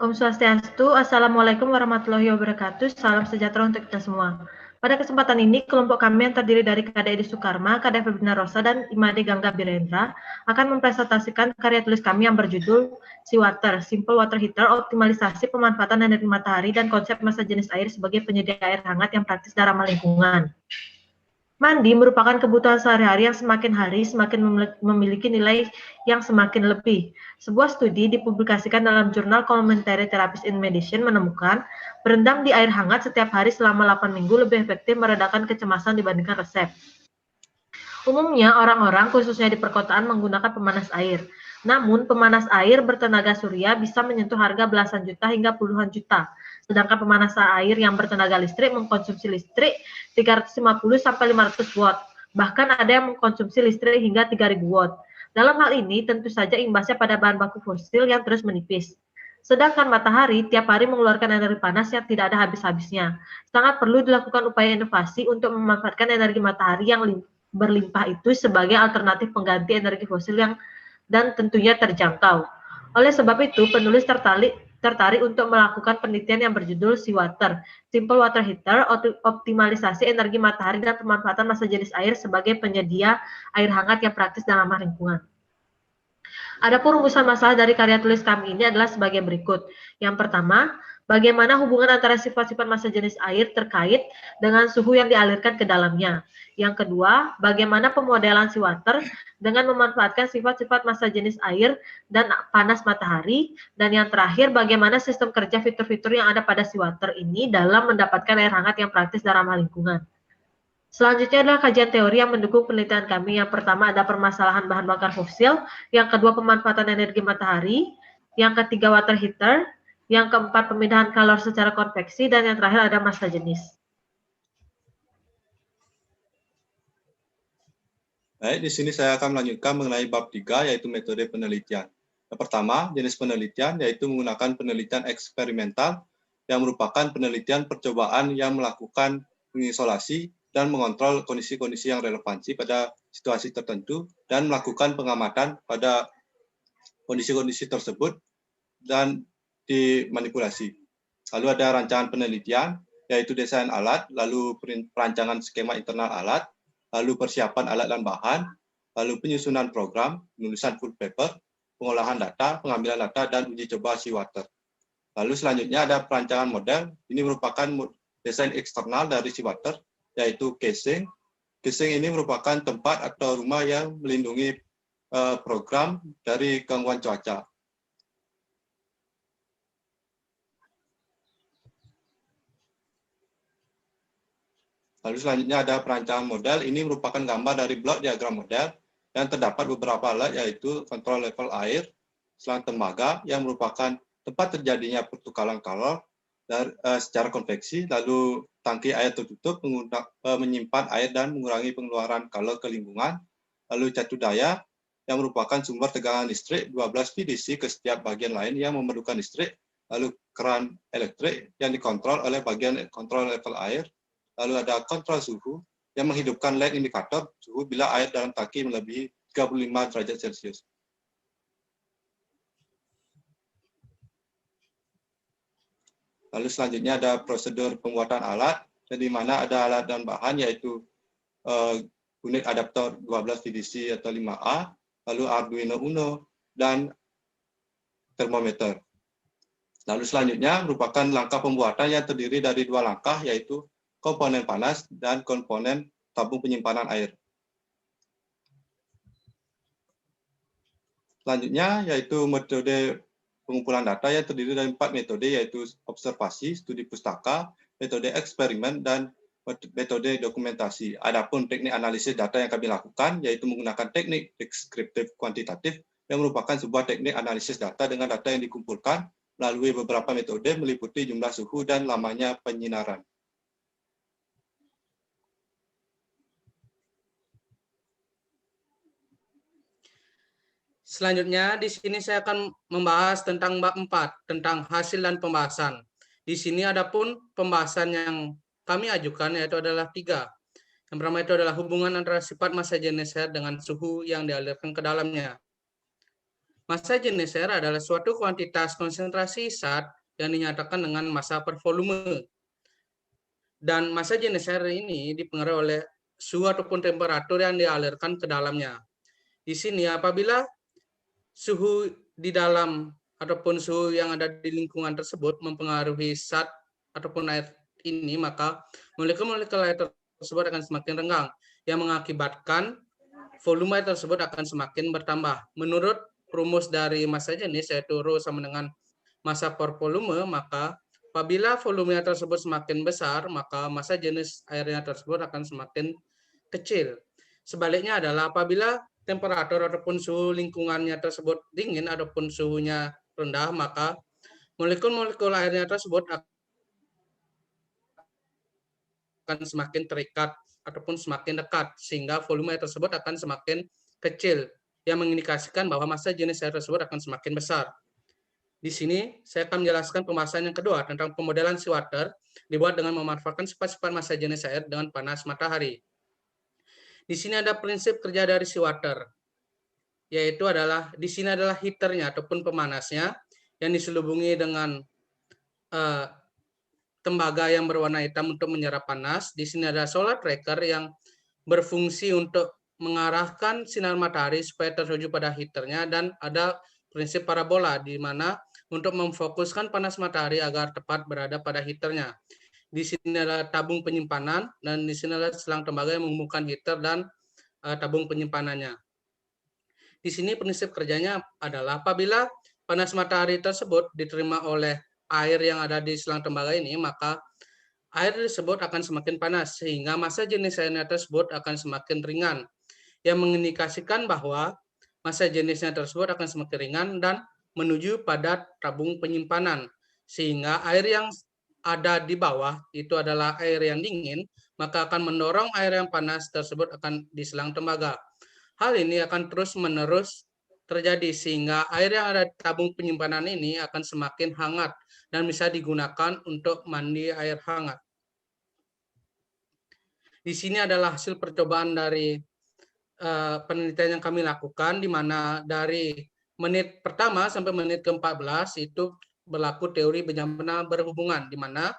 Om Swastiastu, Assalamualaikum warahmatullahi wabarakatuh, salam sejahtera untuk kita semua. Pada kesempatan ini, kelompok kami yang terdiri dari Kak Edi Soekarma, Kak Febrina Rosa, dan Imade Gangga Birendra akan mempresentasikan karya tulis kami yang berjudul Seawater, Simple Water Heater, Optimalisasi Pemanfaatan Energi Matahari dan Konsep Massa Jenis Air sebagai Penyedia Air Hangat yang Praktis dan Ramah Lingkungan. Mandi merupakan kebutuhan sehari-hari yang semakin hari semakin memiliki nilai yang semakin lebih. Sebuah studi dipublikasikan dalam jurnal Commentary Therapies in Medicine menemukan berendam di air hangat setiap hari selama 8 minggu lebih efektif meredakan kecemasan dibandingkan resep. Umumnya orang-orang khususnya di perkotaan menggunakan pemanas air. Namun pemanas air bertenaga surya bisa menyentuh harga belasan juta hingga puluhan juta. Sedangkan pemanas air yang bertenaga listrik mengkonsumsi listrik 350 sampai 500 watt. Bahkan ada yang mengkonsumsi listrik hingga 3000 watt. Dalam hal ini tentu saja imbasnya pada bahan baku fosil yang terus menipis. Sedangkan matahari tiap hari mengeluarkan energi panas yang tidak ada habis-habisnya. Sangat perlu dilakukan upaya inovasi untuk memanfaatkan energi matahari yang berlimpah itu sebagai alternatif pengganti energi fosil yang dan tentunya terjangkau. Oleh sebab itu, penulis tertarik untuk melakukan penelitian yang berjudul Seawater, Simple Water Heater, Optimalisasi Energi Matahari dan Pemanfaatan Massa Jenis Air sebagai Penyedia Air Hangat yang Praktis dan Ramah Lingkungan. Adapun rumusan masalah dari karya tulis kami ini adalah sebagai berikut. Yang pertama, bagaimana hubungan antara sifat-sifat massa jenis air terkait dengan suhu yang dialirkan ke dalamnya. Yang kedua, bagaimana pemodelan seawater dengan memanfaatkan sifat-sifat massa jenis air dan panas matahari. Dan yang terakhir, bagaimana sistem kerja fitur-fitur yang ada pada seawater ini dalam mendapatkan air hangat yang praktis dan ramah lingkungan. Selanjutnya adalah kajian teori yang mendukung penelitian kami. Yang pertama ada permasalahan bahan bakar fosil, yang kedua pemanfaatan energi matahari, yang ketiga water heater, yang keempat pemindahan kalor secara konveksi, dan yang terakhir ada massa jenis. Baik, di sini saya akan melanjutkan mengenai bab 3, yaitu metode penelitian. Yang pertama, jenis penelitian, yaitu menggunakan penelitian eksperimental, yang merupakan penelitian percobaan yang melakukan mengisolasi dan mengontrol kondisi-kondisi yang relevansi pada situasi tertentu, dan melakukan pengamatan pada kondisi-kondisi tersebut, dan dimanipulasi. Lalu ada rancangan penelitian, yaitu desain alat, lalu perancangan skema internal alat, lalu persiapan alat dan bahan, lalu penyusunan program, penulisan full paper, pengolahan data, pengambilan data, dan uji coba seawater. Lalu selanjutnya ada perancangan model. Ini merupakan desain eksternal dari seawater, yaitu casing. Casing ini merupakan tempat atau rumah yang melindungi program dari gangguan cuaca. Lalu selanjutnya ada perancangan model. Ini merupakan gambar dari blok diagram model yang terdapat beberapa alat, yaitu kontrol level air, selang tembaga yang merupakan tempat terjadinya pertukaran kalor secara konveksi, lalu tangki air tertutup menyimpan air dan mengurangi pengeluaran kalor ke lingkungan, lalu catu daya yang merupakan sumber tegangan listrik 12 VDC ke setiap bagian lain yang memerlukan listrik, lalu keran elektrik yang dikontrol oleh bagian kontrol level air, lalu ada kontrol suhu yang menghidupkan LED indikator suhu bila air dalam tangki melebihi 35 derajat Celcius. Lalu selanjutnya ada prosedur pembuatan alat, di mana ada alat dan bahan, yaitu unit adaptor 12 VDC atau 5A, lalu Arduino Uno, dan termometer. Lalu selanjutnya merupakan langkah pembuatan yang terdiri dari dua langkah, yaitu komponen panas dan komponen tabung penyimpanan air. Selanjutnya yaitu metode pengumpulan data yang terdiri dari 4 metode, yaitu observasi, studi pustaka, metode eksperimen, dan metode dokumentasi. Adapun teknik analisis data yang kami lakukan yaitu menggunakan teknik deskriptif kuantitatif yang merupakan sebuah teknik analisis data dengan data yang dikumpulkan melalui beberapa metode meliputi jumlah suhu dan lamanya penyinaran. Selanjutnya, di sini saya akan membahas tentang bab 4, tentang hasil dan pembahasan. Di sini ada pun pembahasan yang kami ajukan, yaitu adalah 3. Yang pertama itu adalah hubungan antara sifat massa jenis air dengan suhu yang dialirkan ke dalamnya. Massa jenis air adalah suatu kuantitas konsentrasi zat yang dinyatakan dengan massa per volume. Dan massa jenis air ini dipengaruhi oleh suhu ataupun temperatur yang dialirkan ke dalamnya. Di sini apabila suhu di dalam ataupun suhu yang ada di lingkungan tersebut mempengaruhi zat ataupun air ini, maka molekul-molekul air tersebut akan semakin renggang, yang mengakibatkan volume air tersebut akan semakin bertambah. Menurut rumus dari massa jenis, yaitu Rho sama dengan massa per volume, maka apabila volume tersebut semakin besar, maka massa jenis airnya tersebut akan semakin kecil. Sebaliknya adalah apabila temperatur ataupun suhu lingkungannya tersebut dingin ataupun suhunya rendah, maka molekul-molekul airnya tersebut akan semakin terikat ataupun semakin dekat, sehingga volume air tersebut akan semakin kecil, yang mengindikasikan bahwa massa jenis air tersebut akan semakin besar. Di sini saya akan menjelaskan pembahasan yang kedua tentang pemodelan seawater dibuat dengan memanfaatkan sifat-sifat massa jenis air dengan panas matahari. Di sini ada prinsip kerja dari seawater, yaitu adalah di sini adalah heaternya ataupun pemanasnya yang diselubungi dengan tembaga yang berwarna hitam untuk menyerap panas. Di sini ada solar tracker yang berfungsi untuk mengarahkan sinar matahari supaya tertuju pada heaternya, dan ada prinsip parabola di mana untuk memfokuskan panas matahari agar tepat berada pada heaternya. Di sini ada tabung penyimpanan, dan di sini adalah selang tembaga yang menghubungkan heater dan tabung penyimpanannya. Di sini prinsip kerjanya adalah apabila panas matahari tersebut diterima oleh air yang ada di selang tembaga ini, maka air tersebut akan semakin panas, sehingga massa jenis airnya tersebut akan semakin ringan, yang mengindikasikan bahwa massa jenisnya tersebut akan semakin ringan dan menuju pada tabung penyimpanan, sehingga air yang ada di bawah itu adalah air yang dingin, maka akan mendorong air yang panas tersebut akan di selang tembaga. Hal ini akan terus-menerus terjadi, sehingga air yang ada di tabung penyimpanan ini akan semakin hangat dan bisa digunakan untuk mandi air hangat. Di sini adalah hasil percobaan dari penelitian yang kami lakukan, di mana dari menit pertama sampai menit ke-14 itu berlaku teori bencana berhubungan, di mana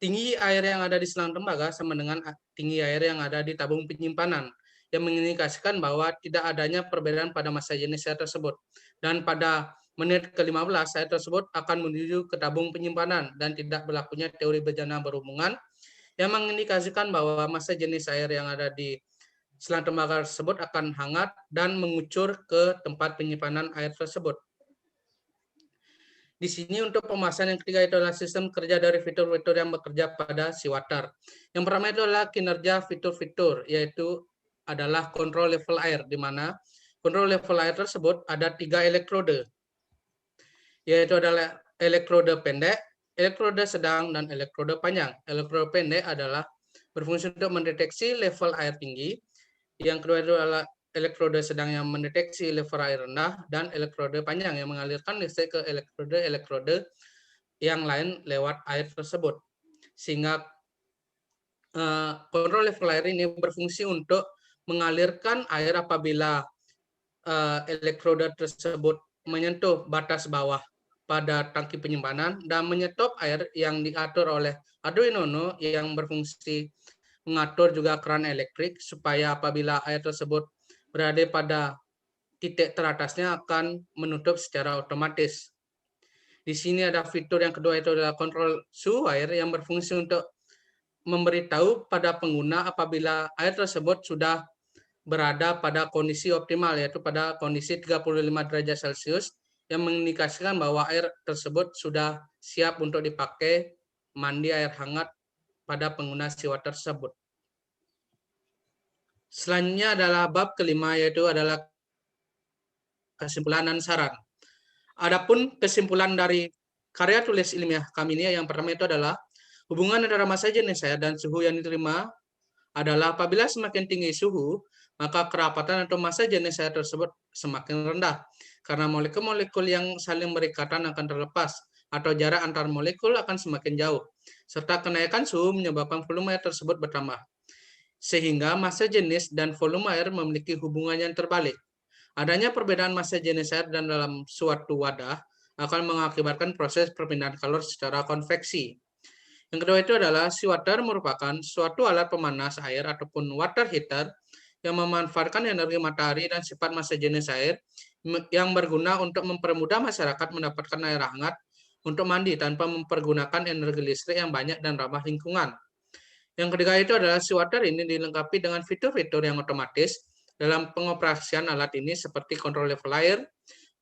tinggi air yang ada di selang tembaga sama dengan tinggi air yang ada di tabung penyimpanan, yang mengindikasikan bahwa tidak adanya perbedaan pada massa jenis air tersebut. Dan pada menit ke-15 air tersebut akan menuju ke tabung penyimpanan dan tidak berlakunya teori bencana berhubungan, yang mengindikasikan bahwa massa jenis air yang ada di selang tembaga tersebut akan hangat dan mengucur ke tempat penyimpanan air tersebut. Di sini untuk pembahasan yang ketiga itu adalah sistem kerja dari fitur-fitur yang bekerja pada seawater. Yang pertama itu adalah kinerja fitur-fitur, yaitu adalah kontrol level air, di mana kontrol level air tersebut ada 3 elektrode, yaitu adalah elektrode pendek, elektrode sedang, dan elektrode panjang. Elektrode pendek adalah berfungsi untuk mendeteksi level air tinggi. Yang kedua itu adalah elektrode sedang yang mendeteksi level air rendah, dan elektrode panjang yang mengalirkan listrik ke elektrode-elektrode yang lain lewat air tersebut. Sehingga kontrol level air ini berfungsi untuk mengalirkan air apabila elektrode tersebut menyentuh batas bawah pada tangki penyimpanan, dan menyetop air yang diatur oleh Arduino Uno yang berfungsi mengatur juga keran elektrik supaya apabila air tersebut berada pada titik teratasnya akan menutup secara otomatis. Di sini ada fitur yang kedua, itu adalah kontrol suhu air yang berfungsi untuk memberitahu pada pengguna apabila air tersebut sudah berada pada kondisi optimal, yaitu pada kondisi 35 derajat Celcius, yang mengindikasikan bahwa air tersebut sudah siap untuk dipakai mandi air hangat pada pengguna seawater tersebut. Selanjutnya adalah bab kelima, yaitu adalah kesimpulan dan saran. Adapun kesimpulan dari karya tulis ilmiah kami ini, yang pertama itu adalah hubungan antara massa jenis air dan suhu yang diterima adalah apabila semakin tinggi suhu, maka kerapatan atau massa jenis air tersebut semakin rendah, karena molekul-molekul yang saling berikatan akan terlepas, atau jarak antar molekul akan semakin jauh, serta kenaikan suhu menyebabkan volume air tersebut bertambah. Sehingga massa jenis dan volume air memiliki hubungan yang terbalik. Adanya perbedaan massa jenis air dan dalam suatu wadah akan mengakibatkan proses perpindahan kalor secara konveksi. Yang kedua itu adalah seawater merupakan suatu alat pemanas air ataupun water heater yang memanfaatkan energi matahari dan sifat massa jenis air yang berguna untuk mempermudah masyarakat mendapatkan air hangat untuk mandi tanpa mempergunakan energi listrik yang banyak dan ramah lingkungan. Yang ketiga itu adalah seawater ini dilengkapi dengan fitur-fitur yang otomatis dalam pengoperasian alat ini seperti kontrol level air,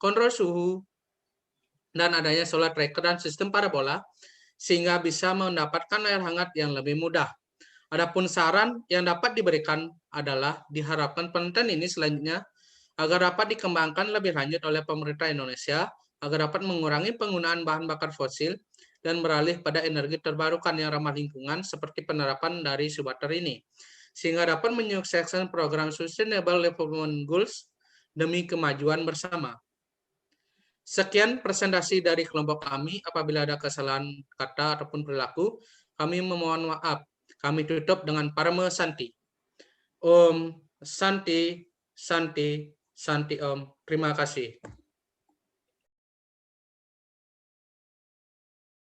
kontrol suhu, dan adanya solar tracker dan sistem parabola sehingga bisa mendapatkan air hangat yang lebih mudah. Adapun saran yang dapat diberikan adalah diharapkan penelitian ini selanjutnya agar dapat dikembangkan lebih lanjut oleh pemerintah Indonesia agar dapat mengurangi penggunaan bahan bakar fosil dan beralih pada energi terbarukan yang ramah lingkungan seperti penerapan dari seawater ini, sehingga dapat menyukseskan program Sustainable Development Goals demi kemajuan bersama. Sekian presentasi dari kelompok kami. Apabila ada kesalahan kata ataupun perilaku, kami memohon maaf. Kami tutup dengan Parama Santi. Om Santi, Santi, Santi Om. Terima kasih.